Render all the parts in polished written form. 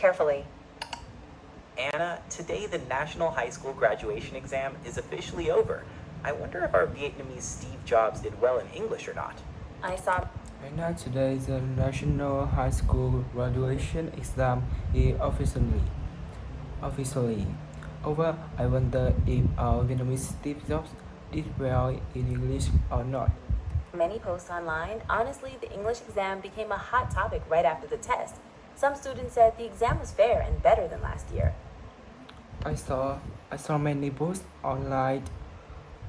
carefully. Anna, today the National High School graduation exam is officially over. I wonder if our Vietnamese Steve Jobs did well in English or not. I saw. And now today the National High School graduation exam is officially over. I wonder if our Vietnamese Steve Jobs did well in English or not. Many posts online. Honestly, the English exam became a hot topic right after the test. Some students said the exam was fair and better than last year. I saw many posts online.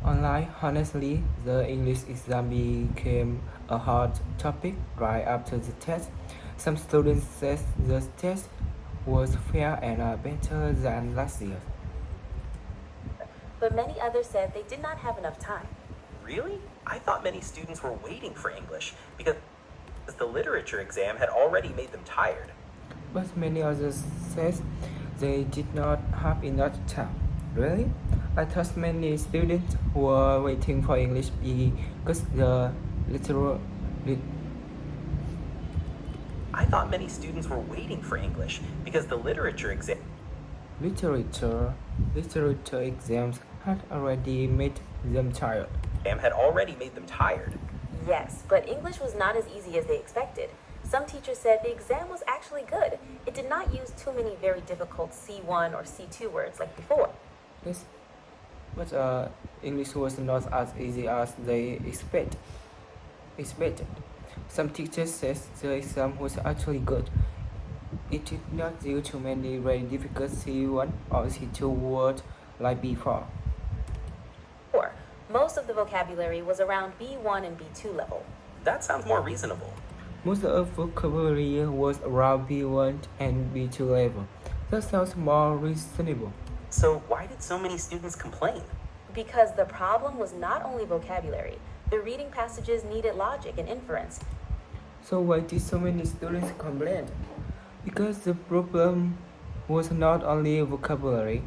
Honestly, the English exam became a hot topic right after the test. Some students said the test was fair and better than last year. But many others said they did not have enough time. Really? I thought many students were waiting for English because the literature exam had already made them tired. But many others said they did not have enough time. Really? I thought many students were waiting for English because the I thought many students were waiting for English because the literature literature exams had already made them tired. had already made them tired. Yes, but English was not as easy as they expected. Some teachers said the exam was actually good. It did not use too many very difficult C1 or C2 words like before. Yes, but English was not as easy as they expected. Some teachers said the exam was actually good. It did not use too many very difficult C1 or C2 words like before. Most of the vocabulary was around B1 and B2 level. That sounds more reasonable. Most of vocabulary was around B1 and B2 level. That sounds more reasonable. So why did so many students complain? Because the problem was not only vocabulary. The reading passages needed logic and inference. So why did so many students complain? Because the problem was not only vocabulary.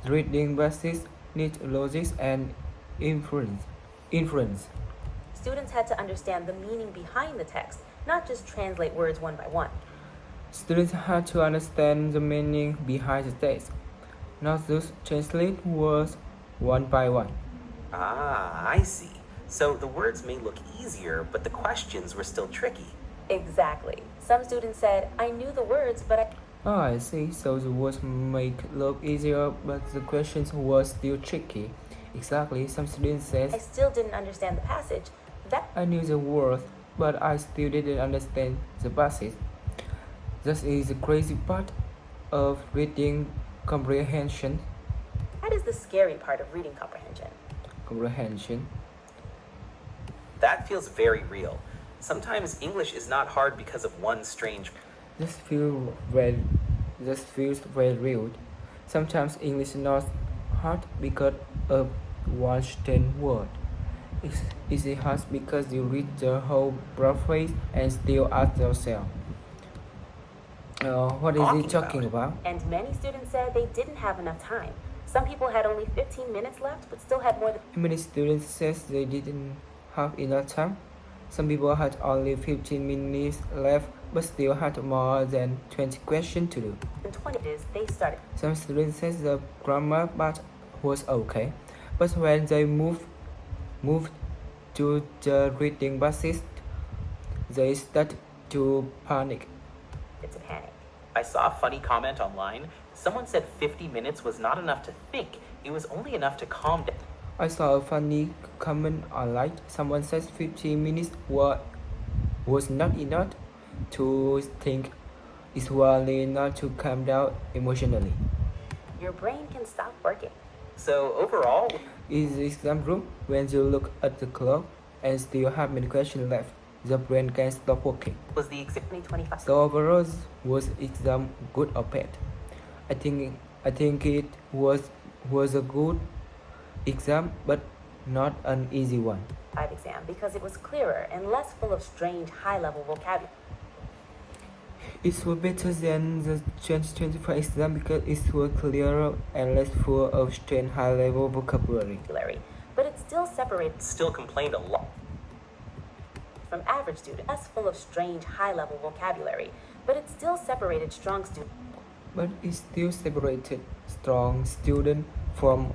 The reading passages need logic and inference. Students had to understand the meaning behind the text, not just translate words one by one. Students had to understand the meaning behind the text, not just translate words one by one. Ah, I see. So the words may look easier, but the questions were still tricky. Exactly. Some students said, I knew the words, but Oh, I see. So the words make look easier, but the questions were still tricky. Exactly. Some students I said, still didn't understand the passage. I knew the words, but I still didn't understand the passage. That is the crazy part of reading comprehension. That is the scary part of reading comprehension. That feels very real. Sometimes English is not hard because of one strange. This feels very real. Sometimes English is not hard because of one strange word. It's hard because you read the whole broad phrase and still ask yourself, what is he talking about? And many students said they didn't have enough time. Some people had only 15 minutes left, but still had more than. Many students said they didn't have enough time. Some people had only 15 minutes left, but still had more than 20 questions to do. 20 days they started. Some students said the grammar part was okay, but when they moved to the reading passage, they started to panic. It's a panic. I saw a funny comment online. Someone said 50 minutes was not enough to think. It was only enough to calm down. I saw a funny comment online. Someone says 15 minutes was not enough to think. It's only enough to calm down emotionally. Your brain can stop working. So overall, in the exam room, when you look at the clock and still have many questions left, the brain can stop working. was the exam 2025. So overall, was exam good or bad? I think it was a good exam, but not an easy one. Exam because it was clearer and less full of strange high-level vocabulary. It was better than the 2025 exam because it was clearer and less full of strange high-level vocabulary. But it still separated still complained a lot. from average students, less full of strange high-level vocabulary, but it still separated strong students. but it still separated strong students from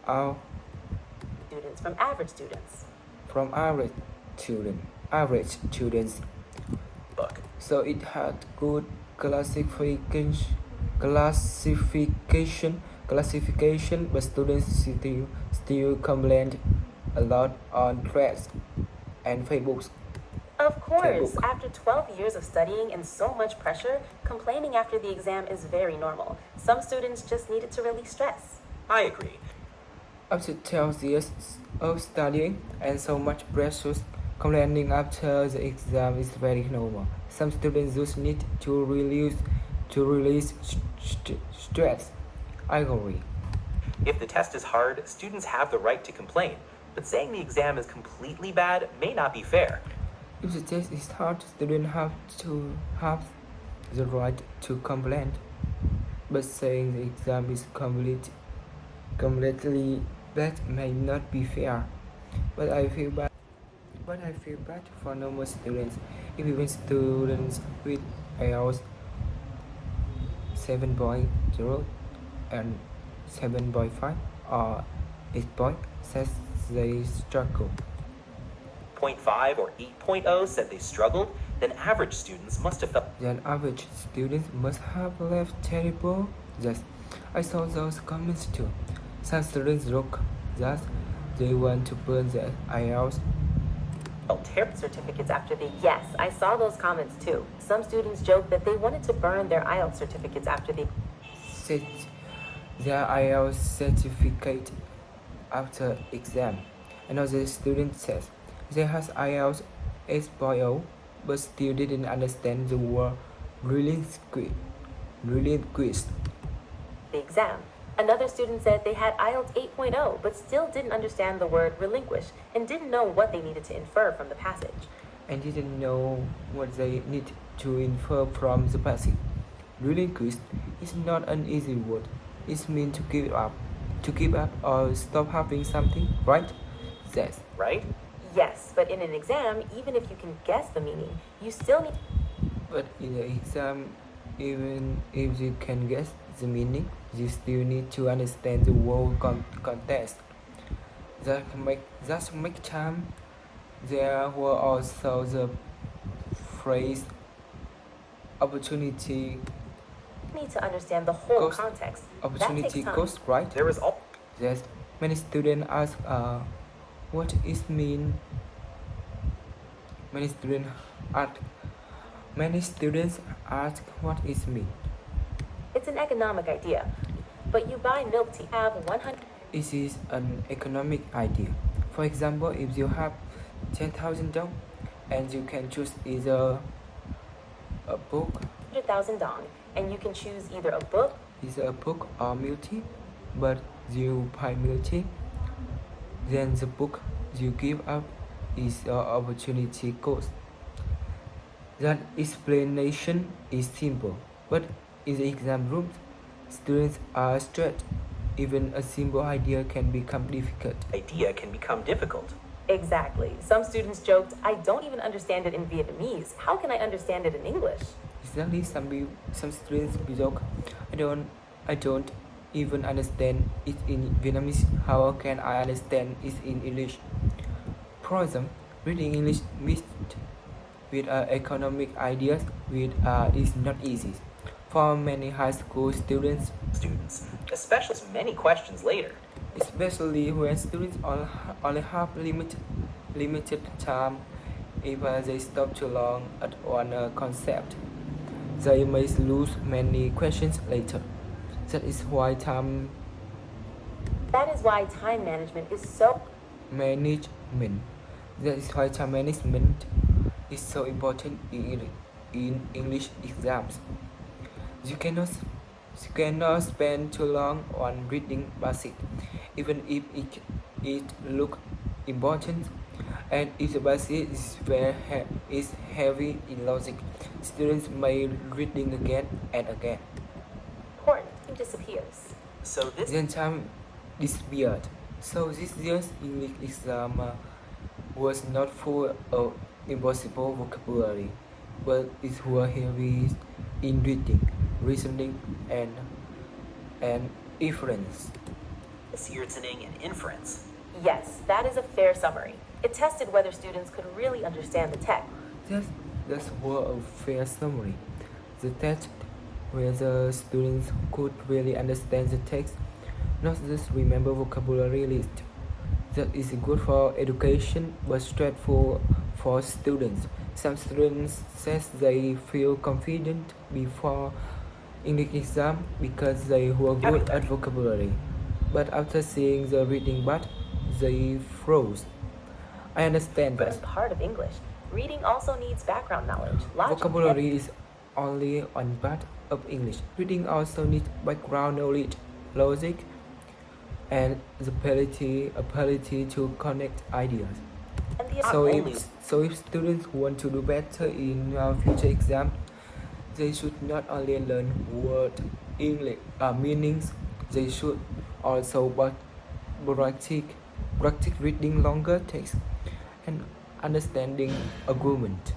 our students from average students. from average students. Book. So it had good classification, but students still complained a lot on threads and Facebook. Of course, Facebook. after 12 years of studying and so much pressure, complaining after the exam is very normal. Some students just needed to release stress. I agree. After 12 years of studying and so much pressure, complaining after the exam is very normal. Some students just need to release stress. I agree. If the test is hard, students have the right to complain, but saying the exam is completely bad may not be fair. If the test is hard, students have the right to complain. But saying the exam is completely bad may not be fair. But I feel bad for normal students. Even students with IELTS 7.0 and 7.5 or 8 point says they struggle. 0.5 or 8.0 said they struggled, then average students must have felt. Then average students must have left terrible. Yes, I saw those comments too. Some students joke that they want to burn their IELTS. terrible. Certificates after the yes, I saw those comments too. Some students joked that they wanted to burn their IELTS certificates after the Set their IELTS certificate after exam. Another student says they has IELTS 8.0 but still didn't understand the word relinquish. the exam. Another student said they had IELTS 8.0 but still didn't understand the word relinquish and didn't know what they needed to infer from the passage. And didn't know what they need to infer from the passage. Relinquish is not an easy word. It means to give up or stop having something, right? Yes. Right? Yes, but in an exam, even if you can guess the meaning, you still need But in the exam, even if you can guess the meaning, you still need to understand the whole context. That make time. There were also the phrase opportunity to understand the whole Cost- context. opportunity that takes time. cost, right? There was all. Yes, many students ask what it mean. Many students ask what it mean. It's an economic idea. But you buy milk tea, have 100 It is an economic idea. For example, if you have $10,000 and you can choose either a book, 100,000 dong, and you can choose either a book or milk tea, but you buy milk tea, then the book you give up is your opportunity cost. That explanation is simple, but in the exam room, students are stressed. Even a simple idea can become difficult. Idea can become difficult. Exactly. Some students joked, I don't even understand it in Vietnamese. How can I understand it in English? Exactly, some students joke, I don't even understand it in Vietnamese. How can I understand it in English? For example, reading English mixed with economic ideas is not easy. For many high school students, Especially many questions later. especially when students only have limited time, if they stop too long at one concept, they may lose many questions later. That is why time management is so management. That is why time management is so important in English exams. You cannot spend too long on reading basic, even if it look important. And if the basic is heavy in logic, students may reading again and again. important. It disappears. So this Then time disappeared. So this year's English exam was not full of impossible vocabulary. but it's who heavy in reading, reasoning, and inference. Reasoning and inference. Yes, that is a fair summary. It tested whether students could really understand the text. That's word a fair summary. The test whether students could really understand the text, not just remember vocabulary list. That is good for education but stressful for students. Some students says they feel confident before English exam because they were good at vocabulary. But after seeing the reading part, they froze. I understand But as that. part of English, reading also needs background knowledge, logic, Vocabulary is only one part of English. Reading also needs background knowledge, logic, and the ability to connect ideas. and the So if students want to do better in future exam, they should not only learn word English meanings, they should also practice reading longer text and understanding argument.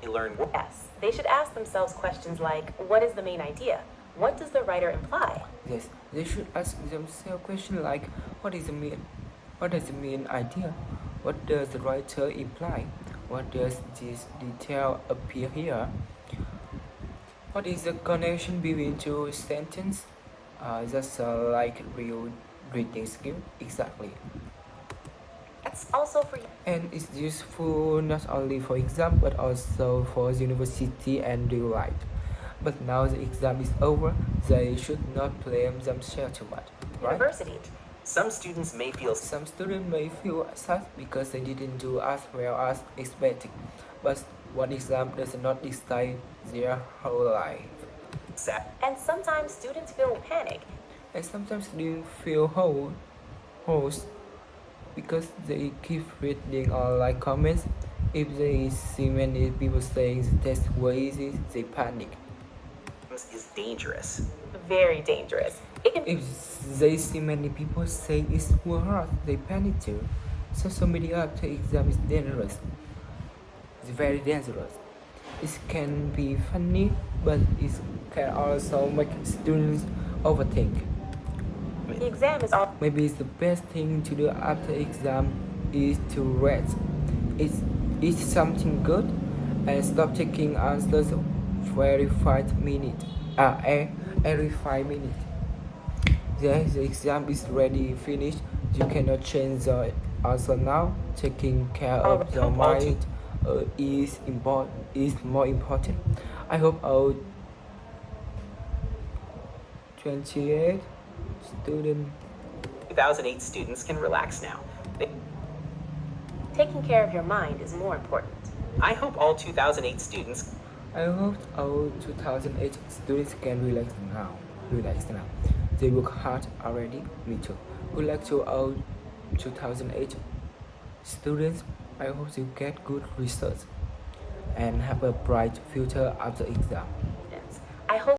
They learn Yes, they should ask themselves questions like, what is the main idea? What does the writer imply? Yes, they should ask themselves questions like, what is the main idea? What does the writer imply? What does this detail appear here? What is the connection between two sentences? Just like real reading skill, exactly. That's also for And it's useful not only for exam but also for university and real life. But now the exam is over, they should not blame themselves too much, right? university. some students may feel Some students may feel sad because they didn't do as well as expected, but one exam does not decide their whole life. sad. And sometimes students feel panic. And sometimes students feel host because they keep reading online comments. If they see many people saying the test was easy, they panic. Is dangerous. Very dangerous. It can If they see many people saying it's too hard, they panic too. Social media after exam is dangerous. It's very dangerous. It can be funny, but it can also make students overthink. the exam is all Maybe the best thing to do after exam is to rest. Eat something good and stop taking answers every 5 minutes. Every 5 minutes. Then the exam is ready, finished. You cannot change the answer now. Taking care of your mind is more important. I hope our 28 student 2008 students can relax now. taking care of your mind is more important. I hope all 2008 students I hope our 2008 students can relax now. They work hard already. Me too. Good luck to our 2008 students. I hope you get good results and have a bright future after exam. I hope